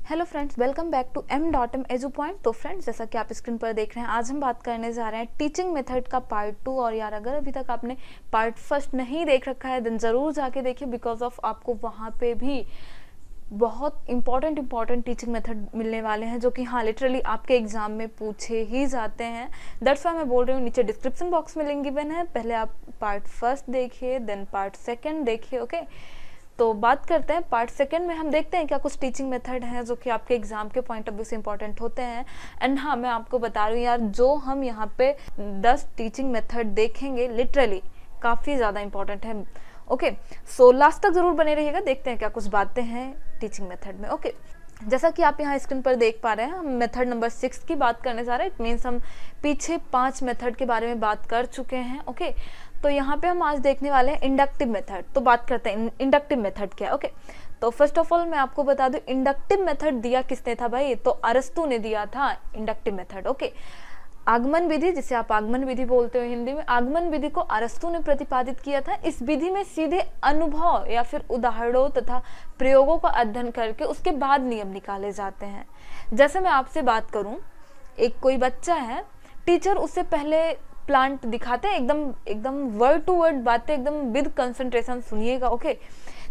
Hello friends, welcome back to m.m edu point. तो friends, जैसा कि आप स्क्रीन पर देख रहे हैं, आज हम बात करने जा रहे हैं टीचिंग मेथड का पार्ट 2। और यार, अगर अभी तक आपने पार्ट फर्स्ट नहीं देख रखा है देन ज़रूर जाके देखिए, बिकॉज ऑफ आपको वहाँ पे भी बहुत इंपॉर्टेंट टीचिंग मेथड मिलने वाले हैं जो कि हाँ लिटरली आपके एग्जाम में पूछे ही जाते हैं। दैट्स वाई मैं बोल रही हूँ, नीचे डिस्क्रिप्शन बॉक्स में लिंक गिवन है, पहले आप पार्ट फर्स्ट देखिए देन पार्ट सेकेंड देखिए। ओके, तो बात करते हैं पार्ट सेकंड में। हम देखते हैं क्या कुछ टीचिंग मेथड हैं जो कि आपके एग्जाम के पॉइंट ऑफ व्यू से इंपॉर्टेंट होते हैं। एंड हाँ, मैं आपको बता रही हूँ यार, जो हम यहाँ पे 10 टीचिंग मेथड देखेंगे लिटरली काफ़ी ज़्यादा इंपॉर्टेंट है। ओके, सो लास्ट तक ज़रूर बने रहिएगा, देखते हैं क्या कुछ बातें हैं टीचिंग मेथड में। ओके, जैसा कि आप यहाँ स्क्रीन पर देख पा रहे हैं, हम मेथड नंबर 6 की बात करने जा रहे हैं। इट मीन्स हम पीछे 5 मेथड के बारे में बात कर चुके हैं। ओके, तो यहाँ पे हम आज देखने वाले हैं इंडक्टिव मेथड। तो बात करते हैं इंडक्टिव मेथड क्या है। ओके, तो फर्स्ट ऑफ ऑल मैं आपको बता दूं, इंडक्टिव मेथड दिया किसने था भाई? तो अरस्तु ने दिया था इंडक्टिव मेथड। ओके, आगमन विधि, जिसे आप आगमन विधि बोलते हो हिंदी में, आगमन विधि को अरस्तु ने प्रतिपादित किया था। इस विधि में सीधे अनुभव या फिर उदाहरणों तथा प्रयोगों का अध्ययन करके उसके बाद नियम निकाले जाते हैं। जैसे मैं आपसे बात करूं, एक कोई बच्चा है, टीचर उससे पहले प्लांट दिखाते हैं, एकदम वर्ड टू वर्ड बातें, एकदम विद कंसंट्रेशन सुनिएगा। ओके,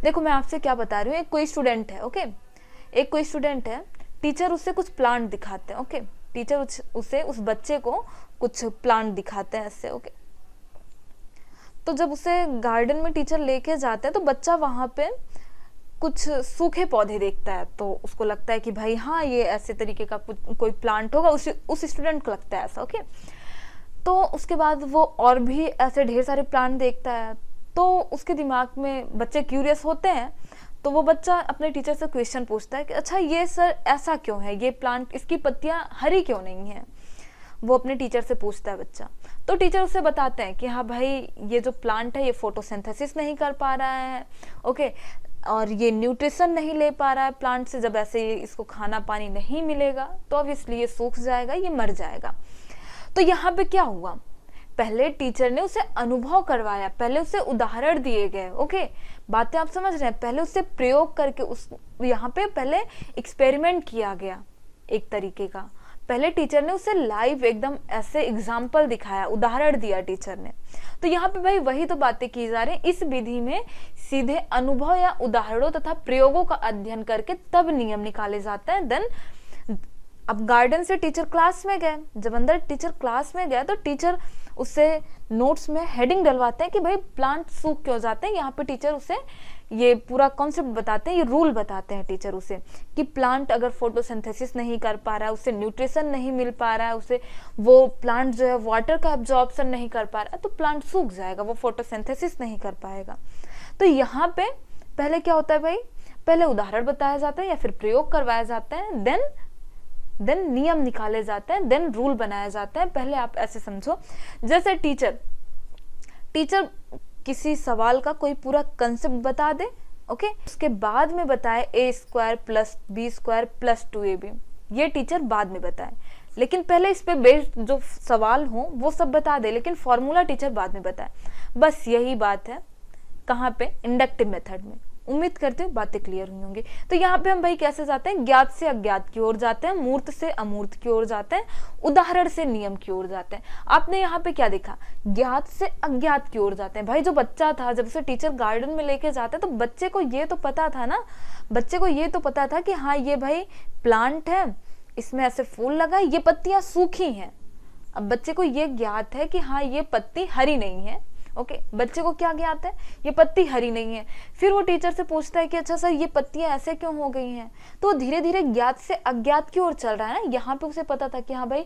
देखो मैं आपसे क्या बता रही हूँ, एक कोई स्टूडेंट है। ओके, एक कोई स्टूडेंट है, टीचर उससे कुछ प्लांट दिखाते हैं। ओके, टीचर उसे उस बच्चे को कुछ प्लांट दिखाते हैं ऐसे। ओके, तो जब उसे गार्डन में टीचर लेके जाते हैं तो बच्चा वहां पे कुछ सूखे पौधे देखता है, तो उसको लगता है कि भाई हाँ, ये ऐसे तरीके का कोई प्लांट होगा, उस स्टूडेंट को लगता है ऐसा। ओके, तो उसके बाद वो और भी ऐसे ढेर सारे प्लांट देखता है, तो उसके दिमाग में, बच्चे क्यूरियस होते हैं, तो वो बच्चा अपने टीचर से क्वेश्चन पूछता है कि अच्छा ये सर ऐसा क्यों है, ये प्लांट, इसकी पत्तियां हरी क्यों नहीं है? वो अपने टीचर से पूछता है बच्चा। तो टीचर उसे बताते हैं कि हाँ भाई, ये जो प्लांट है ये फोटोसिंथेसिस नहीं कर पा रहा है। ओके, और ये न्यूट्रिशन नहीं ले पा रहा है प्लांट से, जब ऐसे इसको खाना पानी नहीं मिलेगा तो ऑब्वियसली ये सूख जाएगा, ये मर जाएगा। तो यहाँ पे क्या हुआ, पहले टीचर ने उसे अनुभव करवाया, पहले उसे उदाहरण दिए गए। ओके, बातें आप समझ रहे हैं, पहले उससे प्रयोग करके उस यहाँ पे पहले एक्सपेरिमेंट किया गया एक तरीके का। पहले टीचर ने उसे लाइव एकदम ऐसे एग्जाम्पल दिखाया, उदाहरण दिया टीचर ने। तो यहाँ पे भाई वही तो बातें की जा रही हैं, इस विधि में सीधे अनुभव या उदाहरणों तथा प्रयोगों का अध्ययन करके तब नियम निकाले जाते हैं। देन अब गार्डन से टीचर क्लास में गए, जब अंदर टीचर क्लास में गया तो टीचर उससे नोट्स में हेडिंग डलवाते हैं कि भाई प्लांट सूख क्यों जाते हैं। यहाँ पे टीचर उसे ये पूरा कॉन्सेप्ट बताते हैं, ये रूल बताते हैं टीचर उसे कि प्लांट अगर फोटोसिंथेसिस नहीं कर पा रहा है, उसे न्यूट्रिशन नहीं मिल पा रहा है, उसे वो प्लांट जो है वाटर का एब्जॉर्प्शन नहीं कर पा रहा है, तो प्लांट सूख जाएगा, वो फोटोसिंथेसिस नहीं कर पाएगा। तो यहाँ पे पहले क्या होता है भाई, पहले उदाहरण बताया जाता है या फिर प्रयोग करवाया जाता है, देन नियम निकाले जाते हैं, देन रूल बनाया जाता है। पहले आप ऐसे समझो, जैसे टीचर किसी सवाल का कोई पूरा कंसेप्ट बता दे। ओके, उसके बाद में बताए a² + b² + 2ab, ये टीचर बाद में बताए, लेकिन पहले इस पे बेस्ड जो सवाल हो वो सब बता दे, लेकिन फॉर्मूला टीचर बाद में बताए। बस यही बात है कहाँ पे, इंडक्टिव मेथड में। उम्मीद करते हो बातें क्लियर हुई होंगी। तो यहाँ पे हम भाई कैसे जाते हैं, ज्ञात से अज्ञात की ओर जाते हैं, मूर्त से अमूर्त की ओर जाते हैं, उदाहरण से नियम की ओर जाते हैं। आपने यहाँ पे क्या देखा, ज्ञात से अज्ञात की ओर जाते हैं। भाई जो बच्चा था, जब उसे टीचर गार्डन में लेके जाते तो बच्चे को ये तो पता था ना, बच्चे को ये तो पता था कि हाँ ये भाई प्लांट है, इसमें ऐसे फूल लगा है, ये पत्तियां सूखी हैं। अब बच्चे को ये ज्ञात है कि हाँ ये पत्ती हरी नहीं है। ओके, बच्चे को क्या ज्ञात है, ये पत्ती हरी नहीं है। फिर वो टीचर से पूछता है कि अच्छा सर ये पत्तियां ऐसे क्यों हो गई हैं, तो धीरे धीरे ज्ञात से अज्ञात की ओर चल रहा है ना। यहाँ पे उसे पता था कि हाँ भाई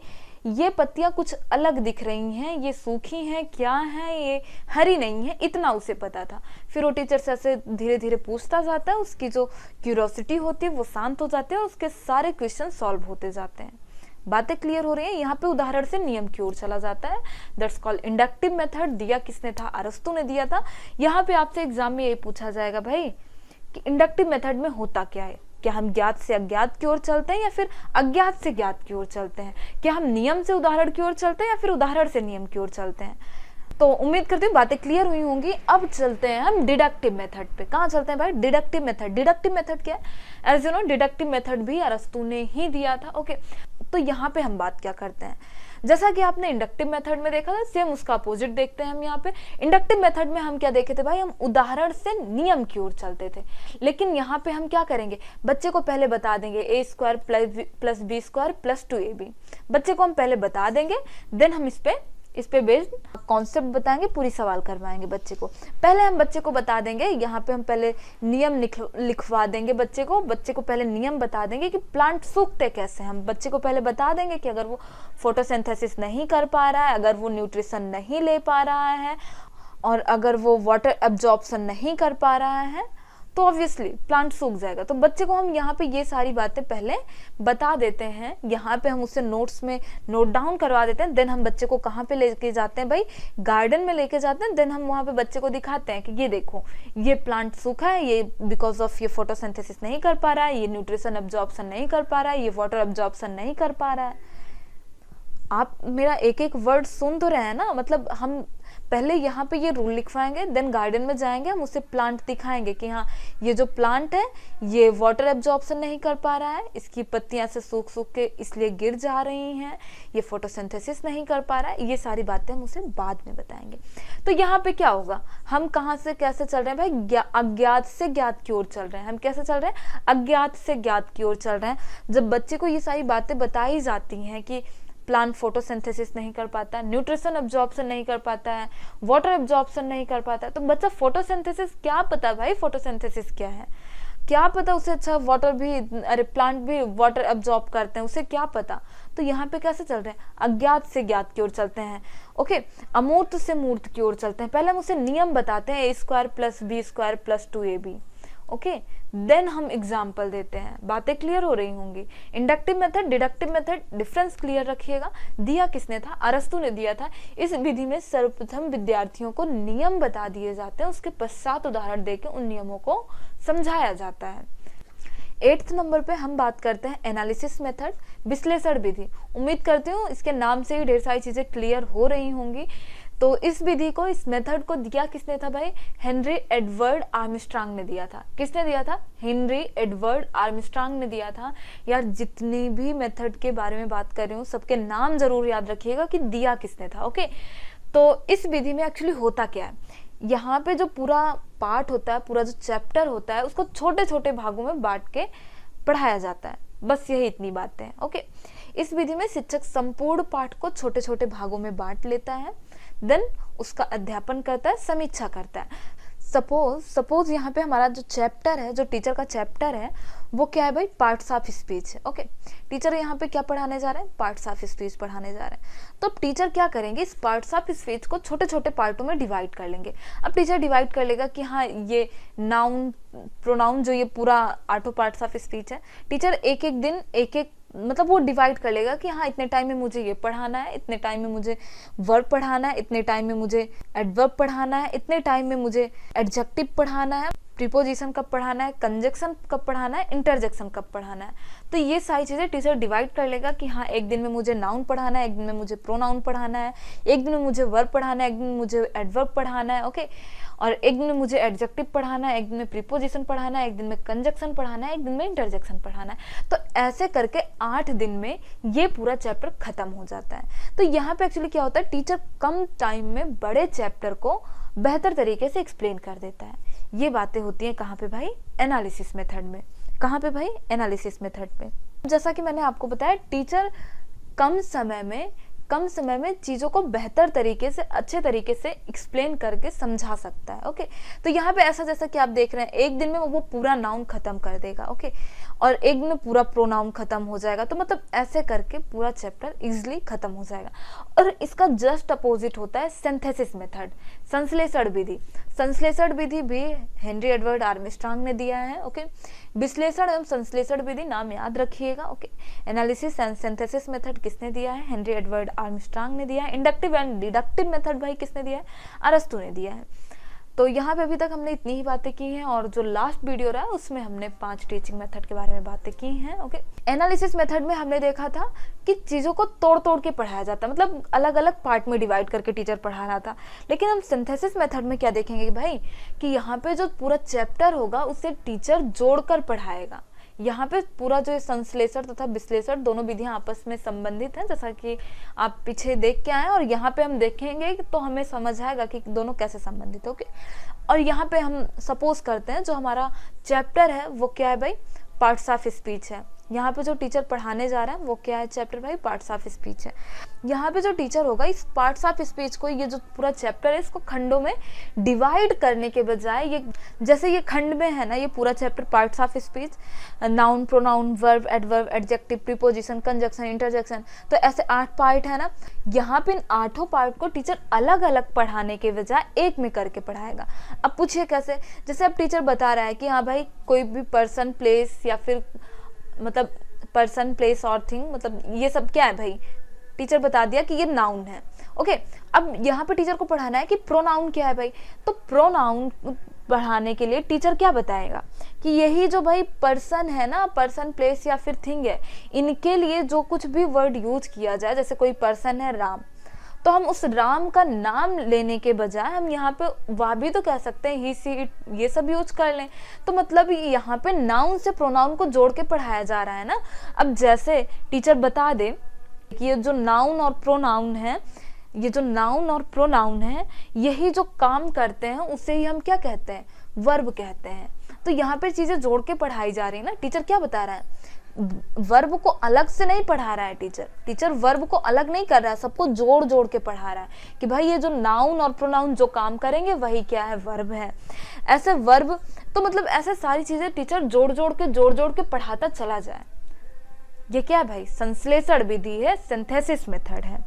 ये पत्तियां कुछ अलग दिख रही हैं, ये सूखी हैं, क्या है, ये हरी नहीं है, इतना उसे पता था। फिर वो टीचर से ऐसे धीरे धीरे पूछता जाता है, उसकी जो क्यूरियोसिटी होती है वो शांत हो जाती है, उसके सारे क्वेश्चन सॉल्व होते जाते हैं। बातें क्लियर हो रही है। यहाँ पे उदाहरण से नियम की ओर चला जाता है, दैट्स कॉल्ड इंडक्टिव मेथड। दिया किसने था, अरस्तु ने दिया था। यहाँ पे आपसे एग्जाम में ये पूछा जाएगा भाई कि इंडक्टिव मेथड में होता क्या है, क्या हम ज्ञात से अज्ञात की ओर चलते हैं या फिर अज्ञात से ज्ञात की ओर चलते हैं, क्या हम नियम से उदाहरण की ओर चलते हैं या फिर उदाहरण से नियम की ओर चलते हैं। तो उम्मीद करती हूँ बातें क्लियर हुई होंगी। अब चलते हैं हम डिडक्टिव मेथड पे। कहाँ चलते हैं भाई? Deductive method. डिडक्टिव मेथड क्या है? As you know, deductive method भी अरस्तु ने ही दिया था। ओके, तो यहाँ पे हम बात क्या करते हैं, जैसा कि आपने इंडक्टिव मेथड में देखा था, सेम उसका अपोजिट देखते हैं हम यहाँ पे। इंडक्टिव मेथड में हम क्या देखे थे भाई? हम उदाहरण से नियम की ओर चलते थे। लेकिन यहाँ पे हम क्या करेंगे, बच्चे को पहले बता देंगे a² plus b² plus 2ab। बच्चे को हम पहले बता देंगे, देन हम इस पे बेस्ड कॉन्सेप्ट बताएंगे, पूरी सवाल करवाएंगे बच्चे को। पहले हम बच्चे को बता देंगे, यहाँ पे हम पहले नियम लिखवा देंगे बच्चे को पहले नियम बता देंगे कि प्लांट सूखते कैसे। हम बच्चे को पहले बता देंगे कि अगर वो फोटोसिंथेसिस नहीं कर पा रहा है, अगर वो न्यूट्रिशन नहीं ले पा रहा है, और अगर वो वाटर एब्जॉर्प्शन नहीं कर पा रहा है, तो ऑब्वियसली प्लांट सूख जाएगा। तो बच्चे को हम यहाँ पे ये सारी बातें पहले बता देते हैं, यहाँ पे हम उसे नोट्स में नोट डाउन करवा देते हैं। देन हम बच्चे को कहाँ पे लेके जाते हैं भाई? गार्डन में लेके जाते हैं। देन हम वहाँ पे बच्चे को दिखाते हैं कि ये देखो, ये प्लांट सूखा है, ये बिकॉज ऑफ ये फोटोसिंथेसिस नहीं कर पा रहा है, ये न्यूट्रिशन एब्जॉर्प्शन नहीं कर पा रहा है, ये वाटर एब्जॉर्प्शन नहीं कर पा रहा है। आप मेरा एक एक वर्ड सुन तो रहे हैं ना? मतलब हम पहले यहाँ पे ये रूल लिखवाएंगे, देन गार्डन में जाएंगे, हम उसे प्लांट दिखाएंगे कि हाँ, ये जो प्लांट है ये वाटर एब्जॉर्प्शन नहीं कर पा रहा है, इसकी पत्तियां से सूख सूख के इसलिए गिर जा रही हैं, ये फोटोसिंथेसिस नहीं कर पा रहा है। ये सारी बातें हम उसे बाद में बताएंगे। तो यहाँ पे क्या होगा, हम कहाँ से कैसे चल रहे हैं भाई? अज्ञात से ज्ञात की ओर चल रहे हैं। हम कैसे चल रहे हैं? अज्ञात से ज्ञात की ओर चल रहे हैं। जब बच्चे को ये सारी बातें बताई जाती हैं कि प्लांट फोटोसिंथेसिस नहीं कर पाता है, न्यूट्रिशन एब्जॉर्प्शन नहीं कर पाता है, वाटर एब्जॉर्प्शन नहीं कर पाता है, तो बच्चा फोटोसिंथेसिस क्या पता भाई? फोटोसिंथेसिस क्या है, क्या पता उसे? अच्छा, वाटर भी, अरे प्लांट भी वाटर एब्जॉर्ब करते हैं, उसे क्या पता? तो यहाँ पे कैसे चल रहे हैं? अज्ञात से ज्ञात की ओर चलते हैं। ओके, अमूर्त से मूर्त की ओर चलते हैं। पहले हम उसे नियम बताते हैं, a² plus b² plus 2ab। Okay, then हम एग्जाम्पल देते हैं। बातें क्लियर हो रही होंगी। Inductive method, deductive method, difference clear रखिएगा। दिया किसने था? अरस्तु ने दिया था। इस विधि में सर्वप्रथम विद्यार्थियों को नियम बता दिए जाते हैं, उसके पश्चात उदाहरण देकर उन नियमों को समझाया जाता है। 8th नंबर पे हम बात करते हैं एनालिसिस मेथड, विश्लेषण विधि। उम्मीद करती हूँ इसके नाम से ही ढेर सारी चीजें क्लियर हो रही होंगी। तो इस विधि को, इस मेथड को दिया किसने था भाई? हेनरी एडवर्ड आर्मस्ट्रांग ने दिया था। किसने दिया था? हेनरी एडवर्ड आर्मस्ट्रांग ने दिया था। यार, जितनी भी मेथड के बारे में बात कर रही हूँ, सबके नाम जरूर याद रखिएगा कि दिया किसने था। ओके, तो इस विधि में एक्चुअली होता क्या है, यहाँ पे जो पूरा पार्ट होता है, पूरा जो चैप्टर होता है, उसको छोटे छोटे भागों में बांट के पढ़ाया जाता है। बस यही इतनी बातें हैं। ओके, इस विधि में शिक्षक संपूर्ण पाठ को छोटे छोटे भागों में बांट लेता है, देन उसका अध्यापन करता है, समीक्षा करता है। सपोज यहाँ पे हमारा जो चैप्टर है, जो टीचर का चैप्टर है, वो क्या है भाई? पार्ट्स ऑफ स्पीच है। ओके, टीचर यहाँ पे क्या पढ़ाने जा रहे हैं? पार्ट्स ऑफ स्पीच पढ़ाने जा रहे हैं। तो अब टीचर क्या करेंगे? इस पार्ट्स ऑफ स्पीच को छोटे छोटे पार्टों में डिवाइड कर लेंगे। अब टीचर डिवाइड कर लेगा कि हाँ, ये नाउन, प्रोनाउन, जो ये पूरा 8 पार्ट्स ऑफ स्पीच है, टीचर एक एक दिन एक एक, मतलब वो डिवाइड कर लेगा कि हाँ, इतने टाइम में मुझे ये पढ़ाना है, इतने टाइम में मुझे वर्ब पढ़ाना है, इतने टाइम में मुझे एडवर्ब पढ़ाना है, इतने टाइम में मुझे एडजेक्टिव पढ़ाना है, प्रीपोजिशन कब पढ़ाना है, कंजक्शन कब पढ़ाना है, इंटरजेक्शन कब पढ़ाना है। तो ये सारी चीजें टीचर डिवाइड कर लेगा कि हाँ, एक दिन में मुझे नाउन पढ़ाना है, एक दिन में मुझे प्रोनाउन पढ़ाना है, एक दिन में मुझे वर्ब पढ़ाना है, एक दिन में मुझे एडवर्ब पढ़ाना है। ओके, और एक दिन में मुझे एडजेक्टिव पढ़ाना है, एक दिन में प्रीपोजिशन पढ़ाना है, एक दिन में कंजक्शन पढ़ाना है, एक दिन में इंटरजेक्शन पढ़ाना है। तो ऐसे करके 8 दिन में ये पूरा चैप्टर खत्म हो जाता है। तो यहाँ पे एक्चुअली क्या होता है, टीचर कम टाइम में बड़े चैप्टर को बेहतर तरीके से एक्सप्लेन कर देता है। ये बातें होती हैं कहाँ पे भाई? एनालिसिस मेथड में। कहाँ पे भाई? एनालिसिस मेथड पे। जैसा कि मैंने आपको बताया, टीचर कम समय में चीजों को बेहतर तरीके से, अच्छे तरीके से एक्सप्लेन करके समझा सकता है। ओके, तो यहाँ पे ऐसा, जैसा कि आप देख रहे हैं, एक दिन में वो पूरा नाउन खत्म कर देगा। ओके, और एक दिन में पूरा प्रोनाउन खत्म हो जाएगा। तो मतलब ऐसे करके पूरा चैप्टर इजिली खत्म हो जाएगा। और इसका जस्ट अपोजिट होता है सिंथेसिस मेथड, संश्लेषण विधि। संश्लेषण विधि भी हेनरी एडवर्ड आर्मस्ट्रांग ने दिया है। ओके, विश्लेषण एवं संश्लेषण विधि नाम याद रखिएगा। Okay, analysis and synthesis method किसने दिया है? हेनरी एडवर्ड आर्मस्ट्रांग ने दिया है। इंडक्टिव एंड डिडक्टिव मेथड भाई किसने दिया है? अरस्तु ने दिया है। तो यहाँ पे अभी तक हमने इतनी ही बातें की हैं और जो लास्ट वीडियो रहा उसमें हमने 5 टीचिंग मेथड के बारे में बातें की हैं। ओके, एनालिसिस मेथड में हमने देखा था कि चीज़ों को तोड़ तोड़ के पढ़ाया जाता है, मतलब अलग अलग पार्ट में डिवाइड करके टीचर पढ़ा रहा था। लेकिन हम सिंथेसिस मेथड में क्या देखेंगे कि भाई कि यहाँ पे जो पूरा चैप्टर होगा उसे टीचर जोड़कर पढ़ाएगा। यहाँ पे पूरा जो संश्लेषण तथा विश्लेषण दोनों विधियां आपस में संबंधित हैं, जैसा कि आप पीछे देख के आए, और यहाँ पे हम देखेंगे तो हमें समझ आएगा कि दोनों कैसे संबंधित है। ओके, और यहाँ पे हम सपोज करते हैं जो हमारा चैप्टर है वो क्या है भाई, पार्ट्स ऑफ स्पीच है। यहाँ पे जो टीचर पढ़ाने जा रहा है वो क्या है चैप्टर भाई, पार्ट्स ऑफ स्पीच है। यहाँ पे जो टीचर होगा इस पार्ट्स ऑफ स्पीच को, ये जो पूरा चैप्टर है इसको खंडों में डिवाइड करने के बजाय, ये जैसे ये खंड में है ना ये पूरा chapter parts of speech, noun, pronoun, verb, adverb, adjective, preposition, conjunction, interjection, तो ऐसे 8 पार्ट है ना। यहाँ पे इन 8 पार्ट को टीचर अलग अलग पढ़ाने के बजाय एक में करके पढ़ाएगा। अब पूछिए कैसे, जैसे अब टीचर बता रहा है कि हाँ भाई कोई भी पर्सन, प्लेस या फिर मतलब पर्सन, प्लेस और थिंग, मतलब ये सब क्या है भाई, टीचर बता दिया कि ये नाउन है। ओके, अब यहाँ पे टीचर को पढ़ाना है कि प्रोनाउन क्या है भाई, तो प्रोनाउन पढ़ाने के लिए टीचर क्या बताएगा कि यही जो भाई पर्सन है ना, पर्सन, प्लेस या फिर थिंग है, इनके लिए जो कुछ भी वर्ड यूज किया जाए, जैसे कोई पर्सन है राम, तो हम उस राम का नाम लेने के बजाय हम यहाँ पे वह भी तो कह सकते हैं ही, सी, इट, ये सब यूज कर लें। तो मतलब यहाँ पे नाउन से प्रोनाउन को जोड़ के पढ़ाया जा रहा है ना। अब जैसे टीचर बता दे कि ये जो नाउन और प्रोनाउन है, ये जो नाउन और प्रोनाउन है, यही जो काम करते हैं उसे ही हम क्या कहते हैं, वर्ब कहते हैं। तो यहाँ पे चीजें जोड़ के पढ़ाई जा रही है ना। टीचर क्या बता रहा है, वर्ब को अलग से नहीं पढ़ा रहा है टीचर वर्ब को अलग नहीं कर रहा है, सबको जोड़ जोड़ के पढ़ा रहा है कि भाई ये जो नाउन और प्रोनाउन जो काम करेंगे वही क्या है, वर्ब है। ऐसे वर्ब, तो मतलब ऐसे सारी चीजें टीचर जोड़ जोड़ के पढ़ाता चला जाए। ये क्या है भाई, संश्लेषण विधि है, सिंथेसिस मेथड है।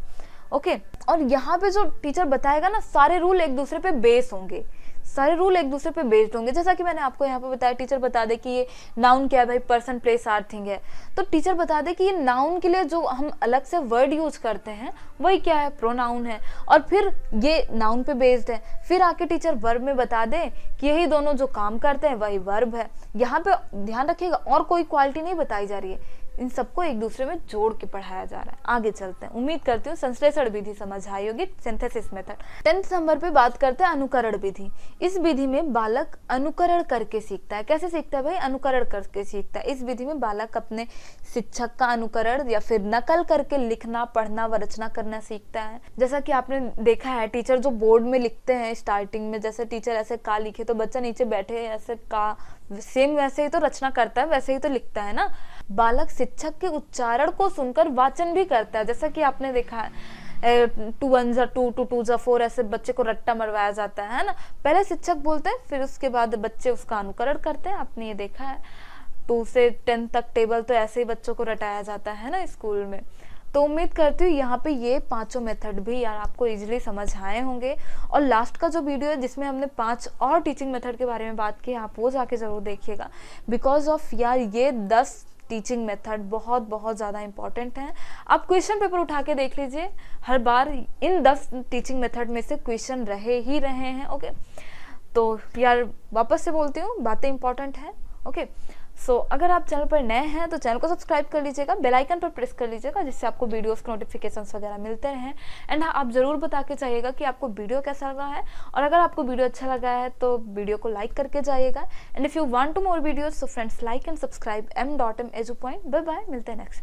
ओके, और यहाँ पे जो टीचर बताएगा ना, सारे रूल एक दूसरे पे बेस होंगे, सारे रूल एक दूसरे पे बेस्ड होंगे। जैसा कि मैंने आपको यहाँ पे बताया, टीचर बता दे कि ये नाउन क्या है भाई, पर्सन, प्लेस, आर, थिंग है, तो टीचर बता दे कि ये नाउन के लिए जो हम अलग से वर्ड यूज करते हैं वही क्या है, प्रोनाउन है, और फिर ये नाउन पे बेस्ड है। फिर आके टीचर वर्ब में बता दे कि यही दोनों जो काम करते हैं वही वर्ब है। यहाँ पे ध्यान रखिएगा, और कोई क्वालिटी नहीं बताई जा रही है, इन सबको एक दूसरे में जोड़ के पढ़ाया जा रहा है। आगे चलते हैं, उम्मीद करती हूँ संश्लेषण विधि समझ आई होगी, सिंथेसिस मेथड। 10th नंबर पे बात करते हैं अनुकरण विधि। इस विधि में बालक अनुकरण करके सीखता है। कैसे सीखता है भाई, अनुकरण करके सीखता है। इस विधि में बालक अपने शिक्षक का अनुकरण या फिर नकल करके लिखना, पढ़ना व रचना करना सीखता है। जैसा कि आपने देखा है टीचर जो बोर्ड में लिखते हैं स्टार्टिंग में, जैसे टीचर ऐसे का लिखे तो बच्चा नीचे बैठे ऐसे का, सेम वैसे ही तो रचना करता है, वैसे ही तो लिखता है ना। बालक शिक्षक के उच्चारण को सुनकर वाचन भी करता है। जैसा कि आपने देखा है 2 1 2 2 2 4 ऐसे बच्चे को रट्टा मरवाया जाता है ना। पहले शिक्षक बोलते हैं, फिर उसके बाद बच्चे उसका अनुकरण करते हैं। आपने ये देखा है 2 से 10 तक टेबल तो ऐसे ही बच्चों को रटाया जाता है ना स्कूल में। तो उम्मीद करती हूँ यहाँ पे ये 5 मेथड भी यार आपको इजीली समझ आए होंगे। और लास्ट का जो वीडियो है जिसमें हमने 5 और टीचिंग मेथड के बारे में बात की, आप वो जाके जरूर देखिएगा, बिकॉज ऑफ यार ये 10 टीचिंग मेथड बहुत ज़्यादा इंपॉर्टेंट हैं। आप क्वेश्चन पेपर उठा के देख लीजिए, हर बार इन 10 टीचिंग मेथड में से क्वेश्चन रहे ही रहे हैं। ओके, तो यार वापस से बोलती हूँ, बातें इंपॉर्टेंट हैं। ओके, सो अगर आप चैनल पर नए हैं तो चैनल को सब्सक्राइब कर लीजिएगा, बेल आइकन पर प्रेस कर लीजिएगा, जिससे आपको वीडियोस के नोटिफिकेशंस वगैरह मिलते रहें। एंड हाँ, आप ज़रूर बता के जाइएगा कि आपको वीडियो कैसा लगा है, और अगर आपको वीडियो अच्छा लगा है तो वीडियो को लाइक करके जाइएगा। And if you want to more videos, so friends like and subscribe m.m edu point। Bye bye, मिलते हैं नेक्स्ट।